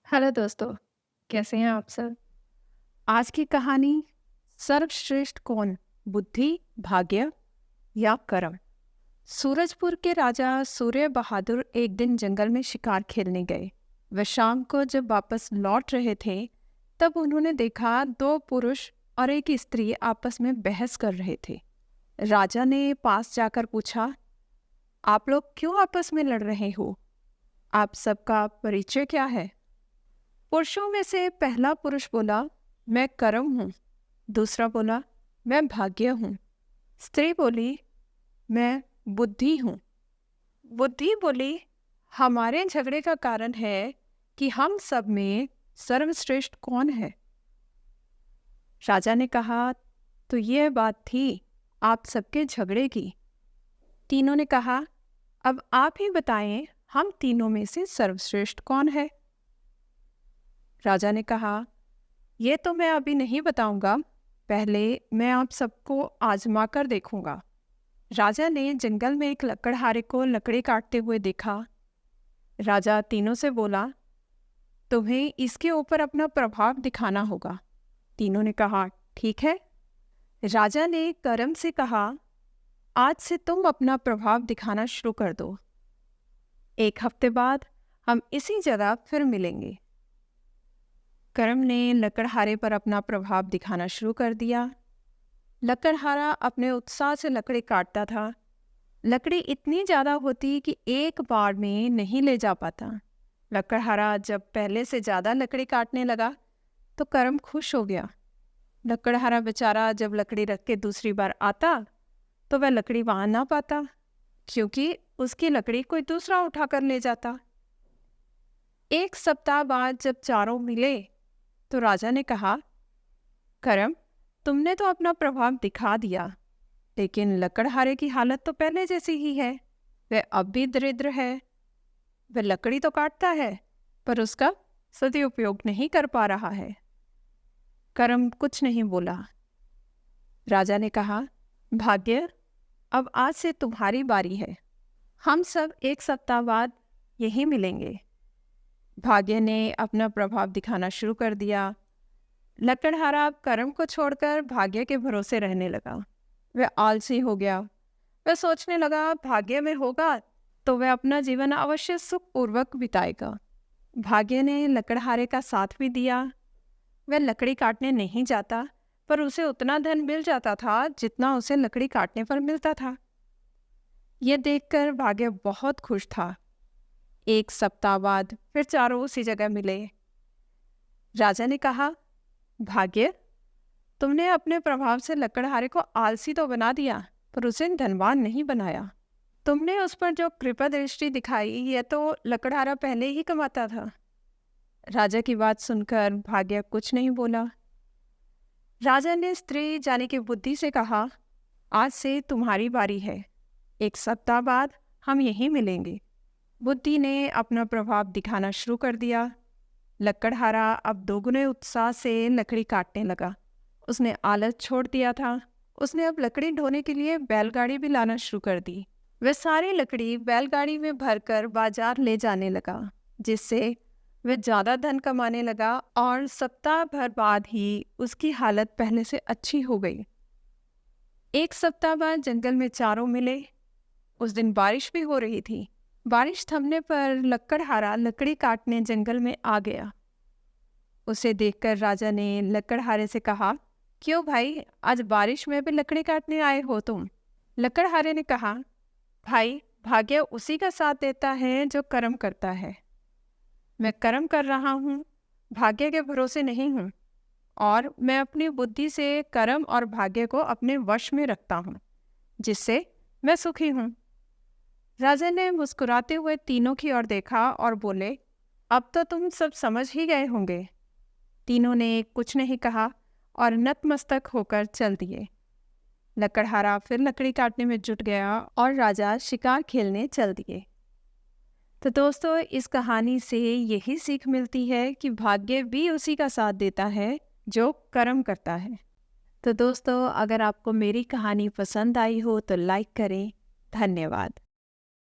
Hello दोस्तों, कैसे हैं आप सब? आज की कहानी सर्वश्रेष्ठ कौन, बुद्धि, भाग्य या कर्म। सूरजपुर के राजा सूर्य बहादुर एक दिन जंगल में शिकार खेलने गए। वे शाम को जब वापस लौट रहे थे, तब उन्होंने देखा दो पुरुष और एक स्त्री आपस में बहस कर रहे थे। राजा ने पास जाकर पूछा, आप लोग क्यों आपस में लड़ रहे हो? आप सबका परिचय क्या है? पुरुषों में से पहला पुरुष बोला, मैं कर्म हूँ। दूसरा बोला, मैं भाग्य हूँ। स्त्री बोली, मैं बुद्धि हूँ। बुद्धि बोली, हमारे झगड़े का कारण है कि हम सब में सर्वश्रेष्ठ कौन है। राजा ने कहा, तो यह बात थी आप सबके झगड़े की। तीनों ने कहा, अब आप ही बताएं, हम तीनों में से सर्वश्रेष्ठ कौन है। राजा ने कहा, ये तो मैं अभी नहीं बताऊंगा, पहले मैं आप सबको आजमा कर देखूंगा। राजा ने जंगल में एक लकड़हारे को लकड़ी काटते हुए देखा। राजा तीनों से बोला, तुम्हें इसके ऊपर अपना प्रभाव दिखाना होगा। तीनों ने कहा, ठीक है। राजा ने कर्म से कहा, आज से तुम अपना प्रभाव दिखाना शुरू कर दो। 1 हफ्ते बाद हम इसी जगह फिर मिलेंगे। कर्म ने लकड़हारे पर अपना प्रभाव दिखाना शुरू कर दिया। लकड़हारा अपने उत्साह से लकड़ी काटता था। लकड़ी इतनी ज़्यादा होती कि एक बार में नहीं ले जा पाता। लकड़हारा जब पहले से ज़्यादा लकड़ी काटने लगा तो कर्म खुश हो गया। लकड़हारा बेचारा जब लकड़ी रख के दूसरी बार आता तो वह लकड़ी वहाँ ना पाता, क्योंकि उसकी लकड़ी कोई दूसरा उठा कर ले जाता। 1 सप्ताह बाद जब चारों मिले तो राजा ने कहा, कर्म, तुमने तो अपना प्रभाव दिखा दिया, लेकिन लकड़हारे की हालत तो पहले जैसी ही है। वह अब भी दरिद्र है। वह लकड़ी तो काटता है, पर उसका सदुपयोग नहीं कर पा रहा है। कर्म कुछ नहीं बोला। राजा ने कहा, भाग्य, अब आज से तुम्हारी बारी है। हम सब 1 सप्ताह बाद यहीं मिलेंगे। भाग्य ने अपना प्रभाव दिखाना शुरू कर दिया। लकड़हारा कर्म को छोड़कर भाग्य के भरोसे रहने लगा। वह आलसी हो गया। वह सोचने लगा, भाग्य में होगा तो वह अपना जीवन अवश्य सुखपूर्वक बिताएगा। भाग्य ने लकड़हारे का साथ भी दिया। वह लकड़ी काटने नहीं जाता, पर उसे उतना धन मिल जाता था जितना उसे लकड़ी काटने पर मिलता था। यह देखकर भाग्य बहुत खुश था। 1 सप्ताह बाद फिर चारों उसी जगह मिले। राजा ने कहा, भाग्य, तुमने अपने प्रभाव से लकड़हारे को आलसी तो बना दिया, पर उसे धनवान नहीं बनाया। तुमने उस पर जो कृपा दृष्टि दिखाई, यह तो लकड़हारा पहले ही कमाता था। राजा की बात सुनकर भाग्य कुछ नहीं बोला। राजा ने स्त्री जाने की बुद्धि से कहा, आज से तुम्हारी बारी है। 1 सप्ताह बाद हम यहीं मिलेंगे। बुद्धि ने अपना प्रभाव दिखाना शुरू कर दिया। लकड़हारा अब दोगुने उत्साह से लकड़ी काटने लगा। उसने आलस छोड़ दिया था। उसने अब लकड़ी ढोने के लिए बैलगाड़ी भी लाना शुरू कर दी। वह सारी लकड़ी बैलगाड़ी में भरकर बाजार ले जाने लगा, जिससे वह ज़्यादा धन कमाने लगा और सप्ताह भर बाद ही उसकी हालत पहले से अच्छी हो गई। 1 सप्ताह बाद जंगल में चारों मिले। उस दिन बारिश भी हो रही थी। बारिश थमने पर लकड़हारा लकड़ी काटने जंगल में आ गया। उसे देखकर राजा ने लकड़हारे से कहा, क्यों भाई, आज बारिश में भी लकड़ी काटने आए हो तुम? लकड़हारे ने कहा, भाई, भाग्य उसी का साथ देता है जो कर्म करता है। मैं कर्म कर रहा हूँ, भाग्य के भरोसे नहीं हूँ, और मैं अपनी बुद्धि से कर्म और भाग्य को अपने वश में रखता हूँ, जिससे मैं सुखी हूँ। राजा ने मुस्कुराते हुए तीनों की ओर देखा और बोले, अब तो तुम सब समझ ही गए होंगे। तीनों ने कुछ नहीं कहा और नतमस्तक होकर चल दिए। लकड़हारा फिर लकड़ी काटने में जुट गया और राजा शिकार खेलने चल दिए। तो दोस्तों, इस कहानी से यही सीख मिलती है कि भाग्य भी उसी का साथ देता है जो कर्म करता है। तो दोस्तों, अगर आपको मेरी कहानी पसंद आई हो तो लाइक करें। धन्यवाद।